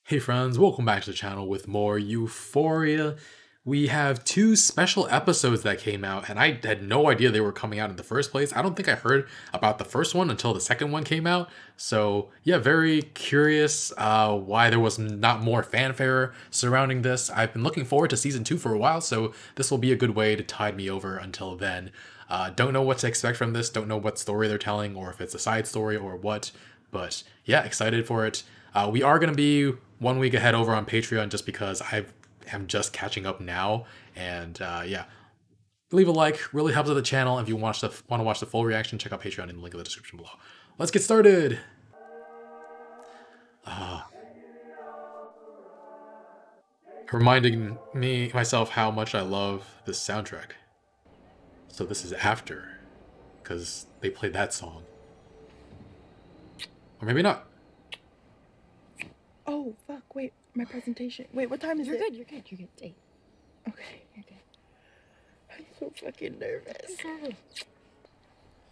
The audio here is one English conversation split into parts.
Hey friends, welcome back to the channel with more Euphoria. We have two special episodes that came out, and I had no idea they were coming out in the first place. I don't think I heard about the first one until the second one came out. So yeah, very curious why there was not more fanfare surrounding this. I've been looking forward to season 2 for a while, so this will be a good way to tide me over until then. Don't know what to expect from this, don't know what story they're telling, or if it's a side story or what, but yeah, excited for it. We are going to be 1 week ahead over on Patreon just because I am just catching up now. And yeah, leave a like, really helps with the channel. If you want to watch the full reaction, check out Patreon in the link in the description below. Let's get started. Reminding myself how much I love this soundtrack. So this is after, because they played that song. Or maybe not. Oh, fuck, wait, my presentation. Wait, what time is it? You're good. It's 8. Okay, you're good. I'm so fucking nervous.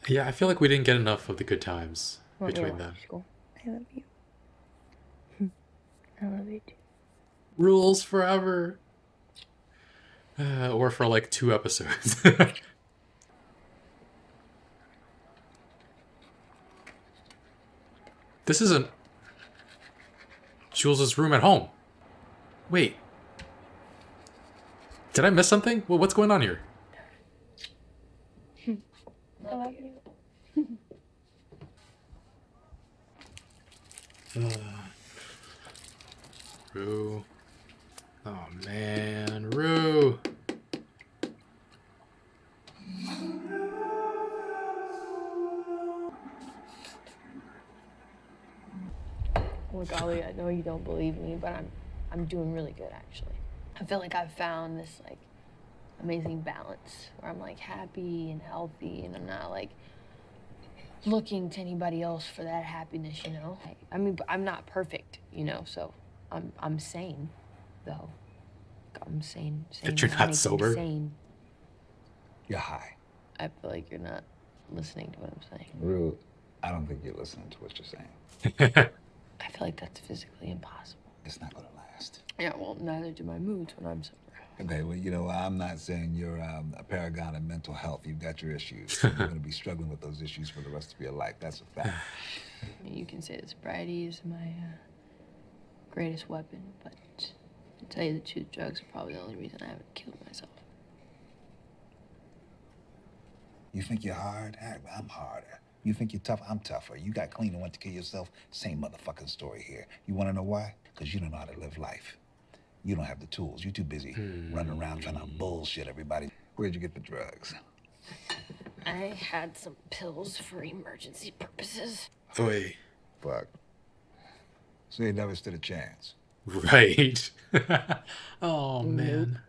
Yeah, I feel like we didn't get enough of the good times between them. School. I love you. I love you too. Rules forever. Or for like 2 episodes. This isn't Jules' room at home. Wait. Did I miss something? Well, what's going on here? I love you. Rue. Oh man, Rue. Look, Ollie, I know you don't believe me, but I'm doing really good, actually. I feel like I've found this, like, amazing balance where I'm, like, happy and healthy, and I'm not, like, looking to anybody else for that happiness, you know? I mean, I'm not perfect, you know, so I'm sane, though. I'm sane. That you're not sober? Sane. You're high. I feel like you're not listening to what I'm saying. Rue, I don't think you're listening to what you're saying. I feel like that's physically impossible. It's not gonna last. Yeah, well, neither do my moods when I'm sober. Okay, well, you know, I'm not saying you're a paragon of mental health. You've got your issues. You're gonna be struggling with those issues for the rest of your life. That's a fact. I mean, you can say that sobriety is my greatest weapon, but to tell you the truth, drugs are probably the only reason I haven't killed myself. You think you're hard? I'm harder. You think you're tough? I'm tougher. You got clean and went to kill yourself? Same motherfucking story here. You wanna know why? Because you don't know how to live life. You don't have the tools. You're too busy running around trying to bullshit everybody. Where'd you get the drugs? I had some pills for emergency purposes. Wait. Fuck. So you never stood a chance. Right. Oh man.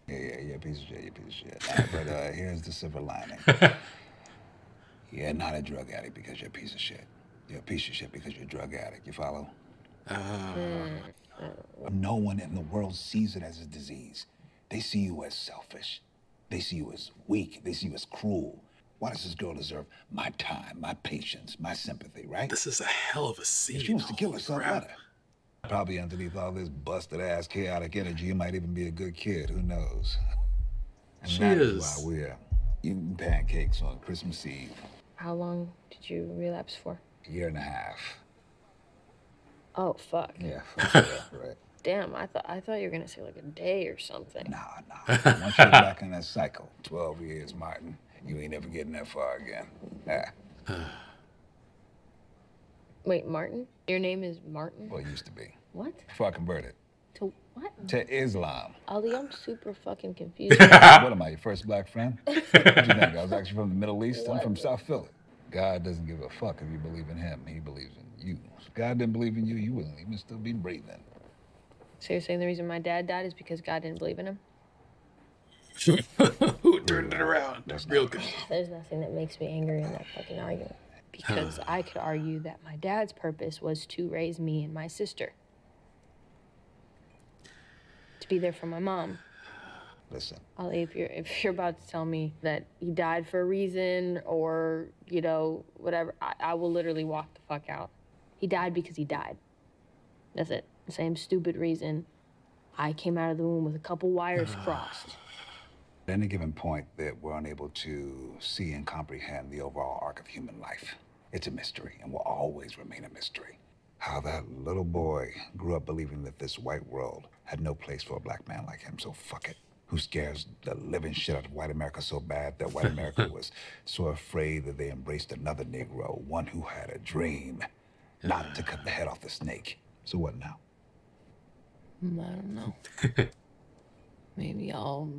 Yeah, piece of shit, you piece of shit. All right, but here's the silver lining. You're not a drug addict because you're a piece of shit. You're a piece of shit because you're a drug addict. You follow? No one in the world sees it as a disease. They see you as selfish. They see you as weak. They see you as cruel. Why does this girl deserve my time, my patience, my sympathy, right? This is a hell of a scene. If she wants to kill herself, crap. let her. Probably underneath all this busted-ass chaotic energy, you might even be a good kid. Who knows? And She that is. why we're eating pancakes on Christmas Eve. How long did you relapse for? A year and a half. Oh, fuck. Yeah, fuck yeah, right. Damn, I thought you were gonna say like a day or something. Nah. Once you're back in that cycle, 12 years, Martin, you ain't ever getting that far again. Wait, Martin? Your name is Martin? Well, it used to be. What? Before I converted To what? to Islam. Ollie, I'm super fucking confused. What am I, your first black friend? What you think? I was actually from the Middle East. I'm from South Philly. God doesn't give a fuck if you believe in him. He believes in you. If God didn't believe in you, you wouldn't even still be breathing. So you're saying the reason my dad died is because God didn't believe in him? Who turned it around? That's real good. There's nothing that makes me angry in that fucking argument. Because I could argue that my dad's purpose was to raise me and my sister. To be there for my mom. Listen. Ollie, if you're about to tell me that he died for a reason or, you know, whatever, I will literally walk the fuck out. He died because he died. That's it. The same stupid reason I came out of the womb with a couple wires crossed. At any given point that we're unable to see and comprehend the overall arc of human life. It's a mystery and will always remain a mystery. How that little boy grew up believing that this white world had no place for a black man like him, so fuck it. Who scares the living shit out of white America so bad that white America was so afraid that they embraced another Negro, one who had a dream, not to cut the head off the snake. So what now? I don't know. Maybe I'll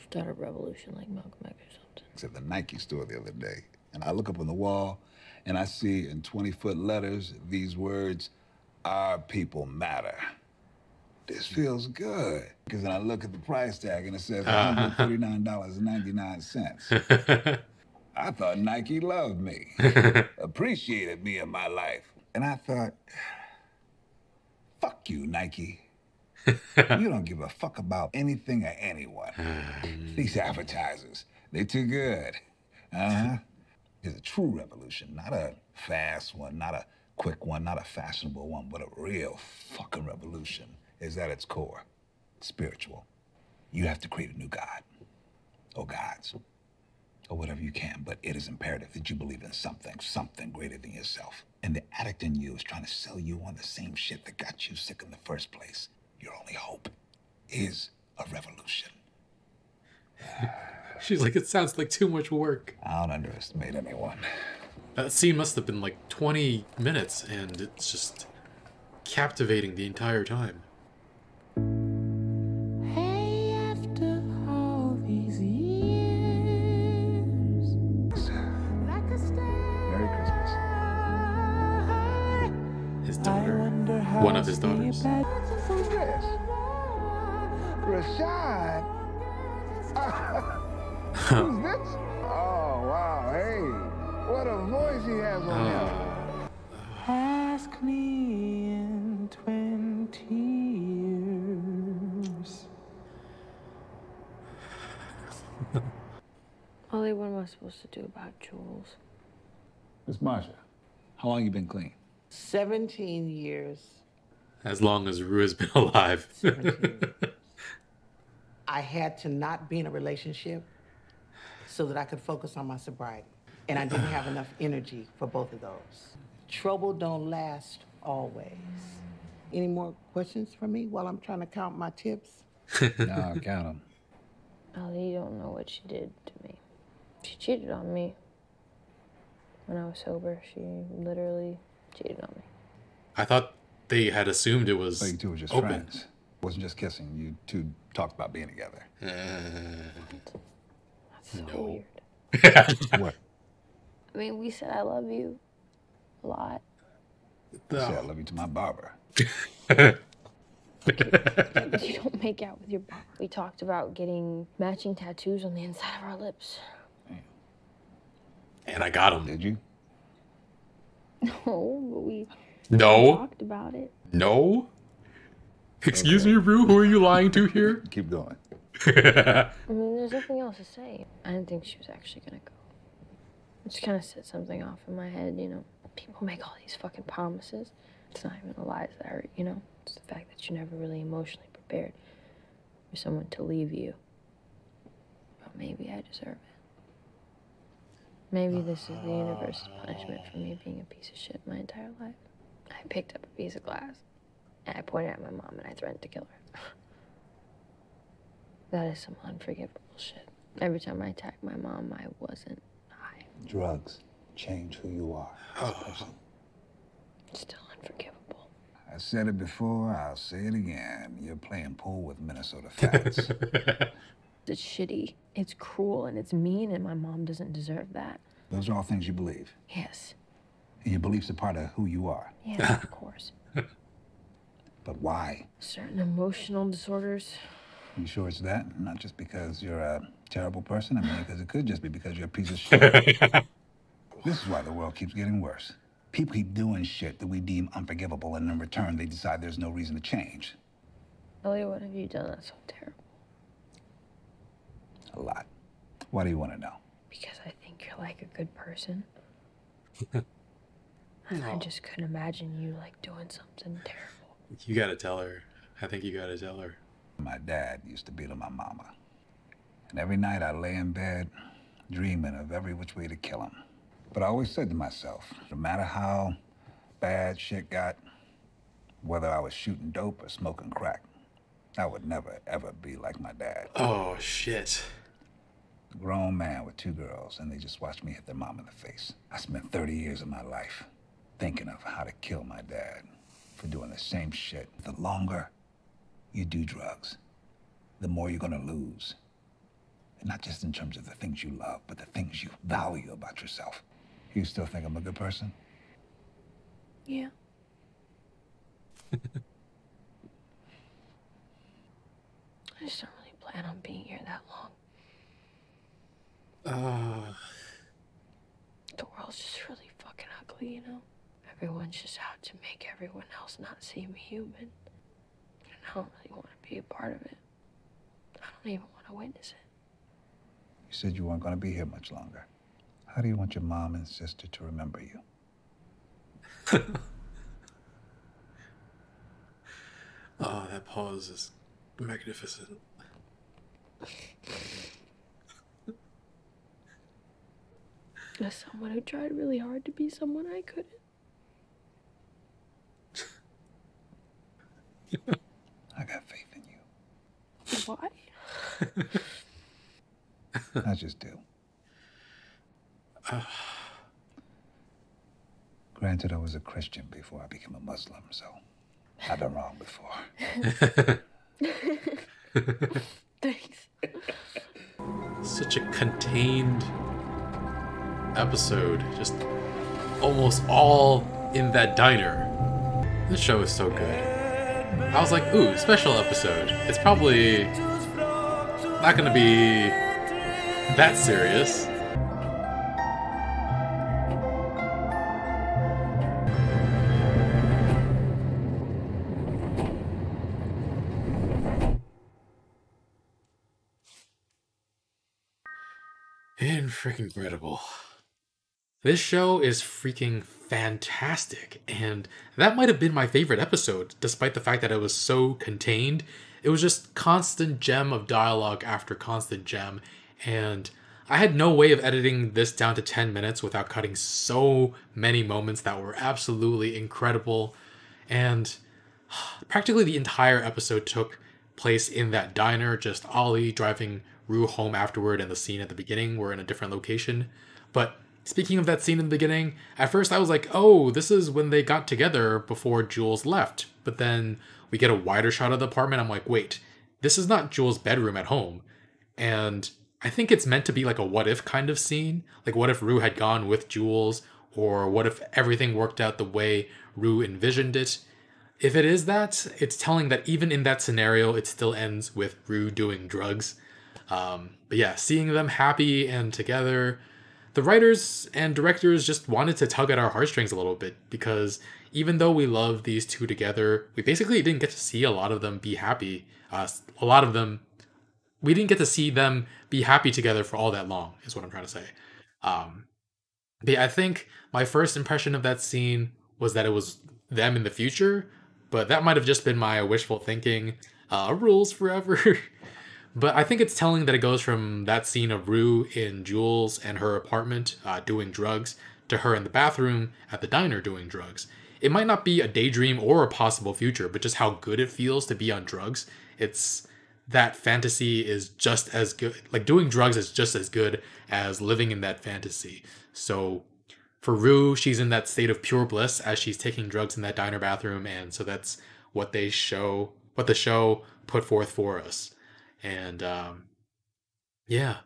start a revolution like Malcolm X or something. Except the Nike store the other day, and I look up on the wall, and I see in 20-foot letters these words, "Our people matter." This feels good. Because then I look at the price tag and it says $139.99. I thought Nike loved me, appreciated me in my life. And I thought, fuck you, Nike. You don't give a fuck about anything or anyone. These advertisers, they're too good. It's a true revolution, not a fast one, not a quick one, not a fashionable one, but a real fucking revolution is at its core spiritual. You have to create a new God, or gods, or whatever you can, but it is imperative that you believe in something greater than yourself. And the addict in you is trying to sell you on the same shit that got you sick in the first place. Your only hope is a revolution. She's like, it sounds like too much work. I don't underestimate anyone. That scene must have been like 20 minutes, and it's just captivating the entire time. Hey, after all these years, like a star, Merry Christmas. His daughter. One of his daughters. Who's this? Rashad? Who's this? Oh, wow, hey. What a voice he has on him. ask me in 20 years. Ollie, what am I supposed to do about Jules? Miss Marsha, how long you been clean? 17 years. As long as Rue has been alive. 17 years. I had to not be in a relationship so that I could focus on my sobriety. And I didn't have enough energy for both of those. Trouble don't last always. Any more questions for me while I'm trying to count my tips? No, count them. Ollie, you don't know what she did to me. She cheated on me. When I was sober, she literally cheated on me. I thought they had assumed it was So you two were just open. friends. It wasn't just kissing. You two talked about being together. That's so No. weird. What? I mean, we said I love you a lot. I said I love you to my barber. But you don't make out with your mom. We talked about getting matching tattoos on the inside of our lips. And I got him. Did you? No, but we No. talked about it. No. Excuse me, Rue. Who are you lying to here? Keep going. I mean, there's nothing else to say. I didn't think she was actually gonna go. It just kind of set something off in my head, you know. People make all these fucking promises. It's not even the lies that hurt, you know. It's the fact that you're never really emotionally prepared for someone to leave you. But maybe I deserve it. Maybe this is the universe's punishment for me being a piece of shit my entire life. I picked up a piece of glass, and I pointed at my mom, and I threatened to kill her. That is some unforgivable shit. Every time I attacked my mom, I wasn't high. Drugs change who you are as a person. It's still unforgivable. I said it before, I'll say it again. You're playing pool with Minnesota Fats. It's shitty, it's cruel, and it's mean, and my mom doesn't deserve that. Those are all things you believe. Yes. And your beliefs are part of who you are. Yeah, of course. But why? Certain emotional disorders. You sure it's that? Not just because you're a terrible person? I mean, because it could just be because you're a piece of shit. This is why the world keeps getting worse. People keep doing shit that we deem unforgivable, and in return, they decide there's no reason to change. Ellie, what have you done that's so terrible? A lot. Why do you want to know? Because I think you're like a good person. And I Oh. just couldn't imagine you like doing something terrible. You gotta tell her. I think you gotta tell her. My dad used to beat on my mama. And every night I lay in bed, dreaming of every which way to kill him. But I always said to myself, no matter how bad shit got, whether I was shooting dope or smoking crack, I would never, ever be like my dad. Oh, shit. A grown man with 2 girls, and they just watched me hit their mom in the face. I spent 30 years of my life thinking of how to kill my dad for doing the same shit. The longer you do drugs, the more you're gonna lose. And not just in terms of the things you love, but the things you value about yourself. You still think I'm a good person? Yeah. I just don't really plan on being here that long. The world's just really fucking ugly, you know? Everyone's just out to make everyone else not seem human. And I don't really want to be a part of it. I don't even want to witness it. You said you weren't gonna be here much longer. How do you want your mom and sister to remember you? Oh, that pause is magnificent. As someone who tried really hard to be someone I couldn't. I got faith in you. Why? I just do. Granted, I was a Christian before I became a Muslim, so I've been wrong before. Thanks. Such a contained episode. Just almost all in that diner. This show is so good. I was like, ooh, special episode. It's probably not gonna be that serious. And freaking incredible. This show is freaking fantastic, and that might have been my favorite episode, despite the fact that it was so contained. It was just constant gem of dialogue after constant gem, and I had no way of editing this down to 10 minutes without cutting so many moments that were absolutely incredible, and practically the entire episode took place in that diner, just Ollie driving Rue home afterward, and the scene at the beginning were in a different location. But speaking of that scene in the beginning, at first I was like, oh, this is when they got together before Jules left. But then we get a wider shot of the apartment. I'm like, wait, this is not Jules' bedroom at home. And I think it's meant to be like a what if kind of scene. Like, what if Rue had gone with Jules? Or what if everything worked out the way Rue envisioned it? If it is that, it's telling that even in that scenario, it still ends with Rue doing drugs. But yeah, seeing them happy and together, the writers and directors just wanted to tug at our heartstrings a little bit, because even though we love these two together, we basically didn't get to see a lot of them be happy. We didn't get to see them be happy together for all that long, is what I'm trying to say. But yeah, I think my first impression of that scene was that it was them in the future, but that might have just been my wishful thinking. Rules forever. But I think it's telling that it goes from that scene of Rue in Jules and her apartment doing drugs to her in the bathroom at the diner doing drugs. It might not be a daydream or a possible future, but just how good it feels to be on drugs. It's that fantasy is just as good. Like, doing drugs is just as good as living in that fantasy. So for Rue, she's in that state of pure bliss as she's taking drugs in that diner bathroom, and so that's what the show put forth for us. And yeah,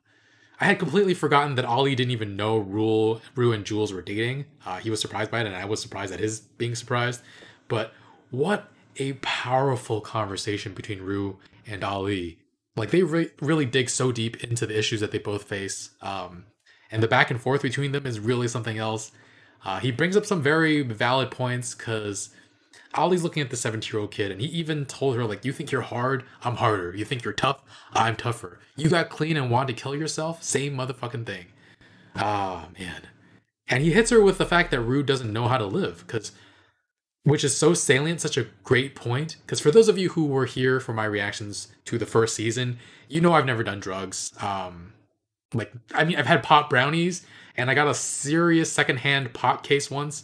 I had completely forgotten that Ollie didn't even know Rue and Jules were dating. He was surprised by it, and I was surprised at his being surprised. But what a powerful conversation between Rue and Ollie. Like, they really dig so deep into the issues that they both face. And the back and forth between them is really something else. He brings up some very valid points, because Ollie's looking at the 17-year-old kid, and he even told her, like, you think you're hard? I'm harder. You think you're tough? I'm tougher. You got clean and wanted to kill yourself? Same motherfucking thing. Ah, man. And he hits her with the fact that Rue doesn't know how to live, which is so salient, such a great point. Because for those of you who were here for my reactions to the first season, you know I've never done drugs. I've had pot brownies, and I got a serious secondhand pot case once.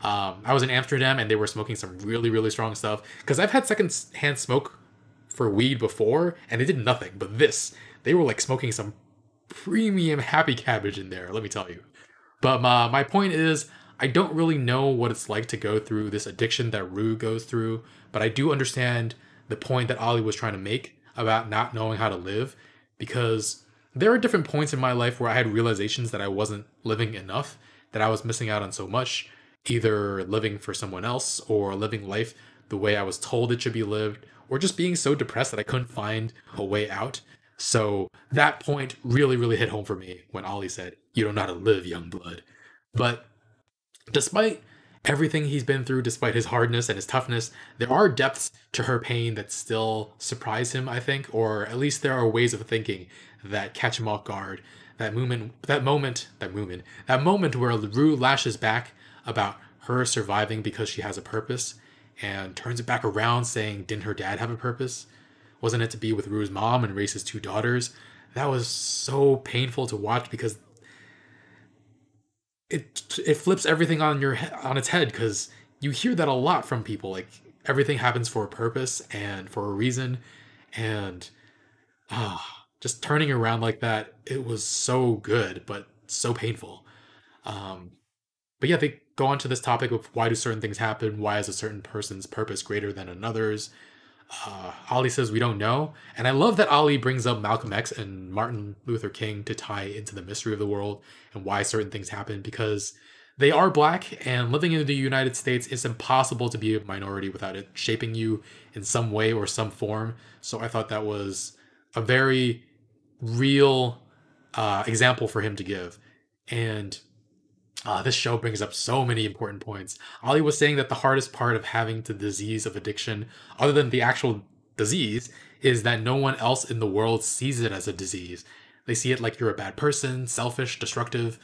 I was in Amsterdam, and they were smoking some really, really strong stuff. Because I've had secondhand smoke for weed before, and it did nothing. But they were like smoking some premium happy cabbage in there, let me tell you. But my point is, I don't really know what it's like to go through this addiction that Rue goes through, but I do understand the point that Ollie was trying to make about not knowing how to live, because there are different points in my life where I had realizations that I wasn't living enough, that I was missing out on so much, either living for someone else or living life the way I was told it should be lived, or just being so depressed that I couldn't find a way out. So that point really, really hit home for me when Ollie said, "You don't know how to live, young blood." But despite everything he's been through, despite his hardness and his toughness, there are depths to her pain that still surprise him, I think, or at least there are ways of thinking that catch him off guard. That moment where Rue lashes back about her surviving because she has a purpose and turns it back around saying, didn't her dad have a purpose? Wasn't it to be with Rue's mom and raise his 2 daughters? That was so painful to watch because it flips everything on its head, because you hear that a lot from people, like everything happens for a purpose and for a reason, and just turning around like that, it was so good but so painful. But yeah, they go on to this topic of why do certain things happen, why is a certain person's purpose greater than another's. Ollie says we don't know, and I love that Ollie brings up Malcolm X and Martin Luther King to tie into the mystery of the world and why certain things happen, because they are black, and living in the United States, it's impossible to be a minority without it shaping you in some way or some form. So I thought that was a very real example for him to give. And this show brings up so many important points. Ollie was saying that the hardest part of having the disease of addiction, other than the actual disease, is that no one else in the world sees it as a disease. They see it like you're a bad person, selfish, destructive.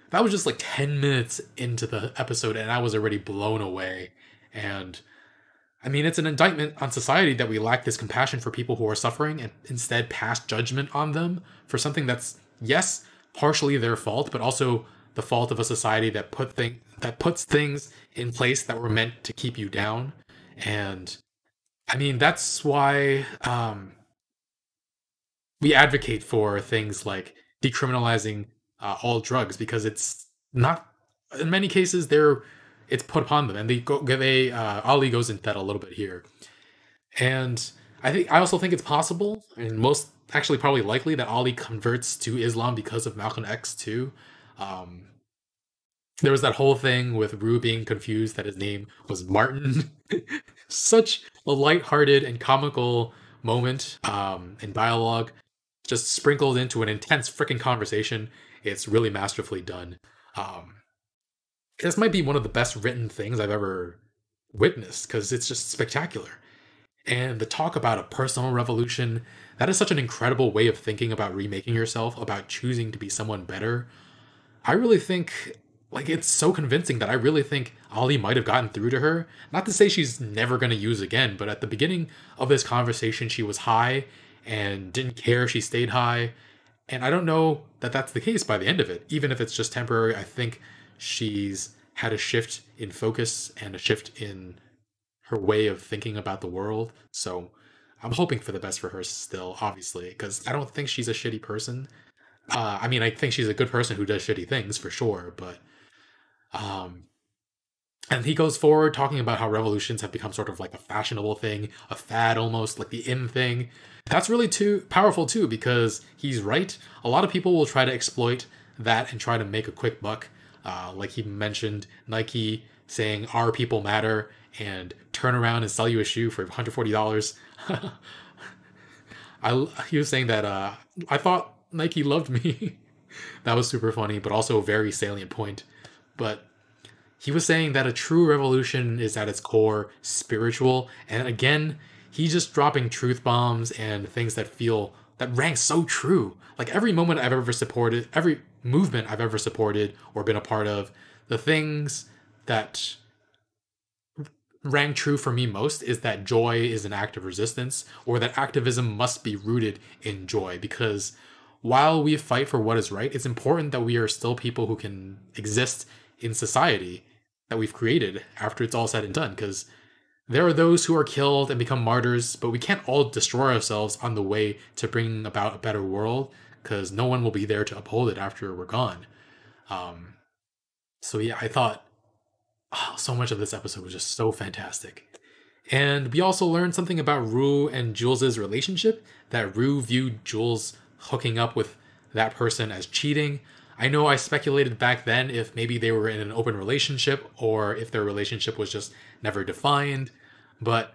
That was just like 10 minutes into the episode, and I was already blown away. And I mean, it's an indictment on society that we lack this compassion for people who are suffering and instead pass judgment on them for something that's, yes, partially their fault, but also the fault of a society that puts things in place that were meant to keep you down. And I mean, that's why we advocate for things like decriminalizing all drugs, because it's not, in many cases, it's put upon them, and Ollie goes into that a little bit here. And I also think it's possible, and most actually probably likely, that Ollie converts to Islam because of Malcolm X too. There was that whole thing with Rue being confused that his name was Martin. Such a lighthearted and comical moment in dialogue, just sprinkled into an intense freaking conversation. It's really masterfully done. This might be one of the best written things I've ever witnessed, because it's just spectacular. And the talk about a personal revolution, that is such an incredible way of thinking about remaking yourself, about choosing to be someone better. I really think, like, it's so convincing that I really think Ollie might have gotten through to her. Not to say she's never going to use again, but at the beginning of this conversation, she was high and didn't care she stayed high. And I don't know that that's the case by the end of it. Even if it's just temporary, I think she's had a shift in focus and a shift in her way of thinking about the world. So I'm hoping for the best for her still, obviously, because I don't think she's a shitty person. I mean, I think she's a good person who does shitty things, for sure, but and he goes forward talking about how revolutions have become sort of like a fashionable thing, a fad almost, like the in thing. That's really too powerful too, because he's right. A lot of people will try to exploit that and try to make a quick buck. Like he mentioned Nike saying our people matter and turn around and sell you a shoe for $140. He was saying that I thought Nike loved me. That was super funny, but also a very salient point. But he was saying that a true revolution is at its core spiritual. And again, he's just dropping truth bombs and things that rang so true. Like every moment movement I've ever supported or been a part of, the things that rang true for me most is that joy is an act of resistance, or that activism must be rooted in joy. Because while we fight for what is right, it's important that we are still people who can exist in society that we've created after it's all said and done. Because there are those who are killed and become martyrs, but we can't all destroy ourselves on the way to bring about a better world, because no one will be there to uphold it after we're gone. So yeah, I thought so much of this episode was just so fantastic. And we also learned something about Rue and Jules' relationship, that Rue viewed Jules hooking up with that person as cheating. I know I speculated back then if maybe they were in an open relationship or if their relationship was just never defined. But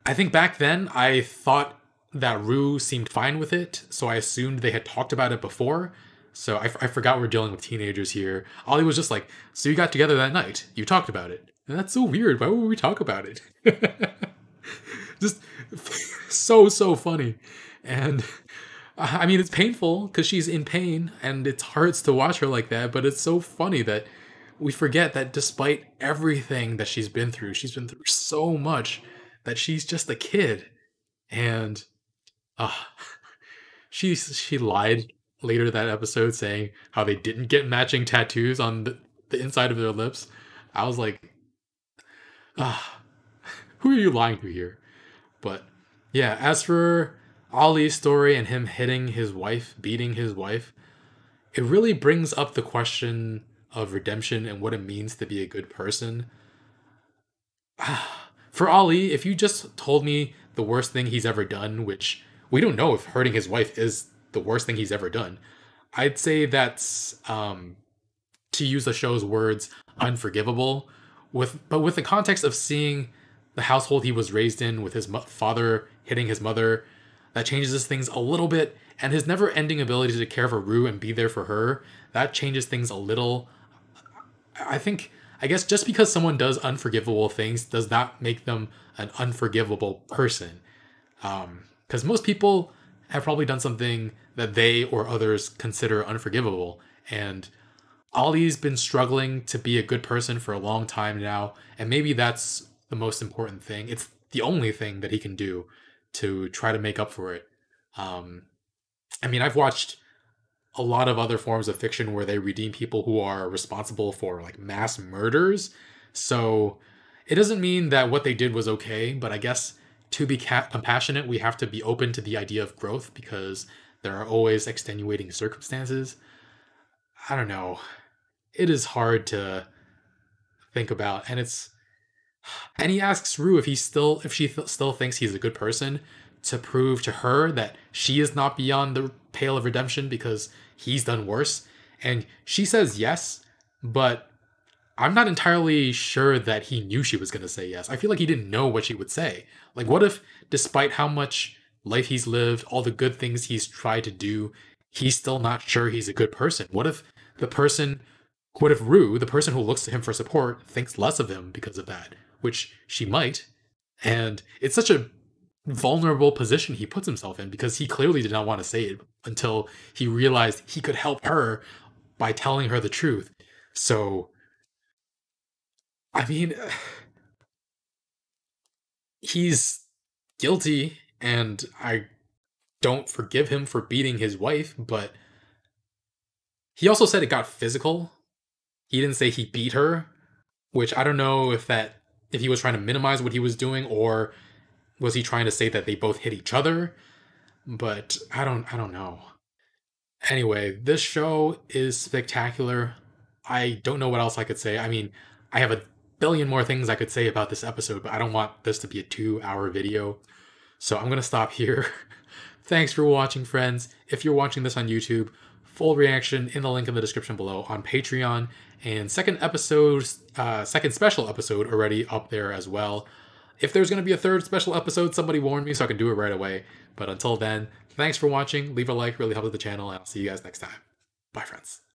I think back then I thought that Rue seemed fine with it, so I assumed they had talked about it before. So I forgot we're dealing with teenagers here. Ollie was just like, so you got together that night. You talked about it. And that's so weird. Why would we talk about it? Just so funny. And I mean, it's painful because she's in pain and it hurts to watch her like that. But it's so funny that we forget that despite everything that she's been through so much, that she's just a kid. And she lied later that episode saying how they didn't get matching tattoos on the inside of their lips. I was like, who are you lying to here? But yeah, as for Ollie's story and him hitting his wife, beating his wife, it really brings up the question of redemption and what it means to be a good person. For Ollie, if you just told me the worst thing he's ever done, which we don't know if hurting his wife is the worst thing he's ever done, I'd say that's, to use the show's words, unforgivable. But with the context of seeing the household he was raised in, with his father hitting his mother, that changes things a little bit. And his never-ending ability to care for Rue and be there for her, that changes things a little. I guess just because someone does unforgivable things does not make them an unforgivable person. Because most people have probably done something that they or others consider unforgivable. And Ollie's been struggling to be a good person for a long time now. And maybe that's the most important thing. It's the only thing that he can do to try to make up for it. I mean, I've watched a lot of other forms of fiction where they redeem people who are responsible for like mass murders. So it doesn't mean that what they did was okay, but I guess to be compassionate, we have to be open to the idea of growth because there are always extenuating circumstances. I don't know. It is hard to think about, and he asks Rue if she still thinks he's a good person, to prove to her that she is not beyond the pale of redemption because he's done worse. And she says yes, but I'm not entirely sure that he knew she was going to say yes. I feel like he didn't know what she would say. Like, what if, despite how much life he's lived, all the good things he's tried to do, he's still not sure he's a good person? What if Rue, the person who looks to him for support, thinks less of him because of that? Which she might. And it's such a vulnerable position he puts himself in because he clearly did not want to say it until he realized he could help her by telling her the truth. So, I mean, he's guilty, and I don't forgive him for beating his wife, but he also said it got physical. He didn't say he beat her, which I don't know if he was trying to minimize what he was doing, or was he trying to say that they both hit each other? But I don't know. Anyway, this show is spectacular. I don't know what else I could say. I mean, I have a billion more things I could say about this episode, but I don't want this to be a 2-hour video. So I'm going to stop here. Thanks for watching, friends. If you're watching this on YouTube, full reaction in the link in the description below on Patreon. And second special episode already up there as well. If there's going to be a third special episode, somebody warn me so I can do it right away. But until then, thanks for watching. Leave a like, really helps the channel, and I'll see you guys next time. Bye, friends.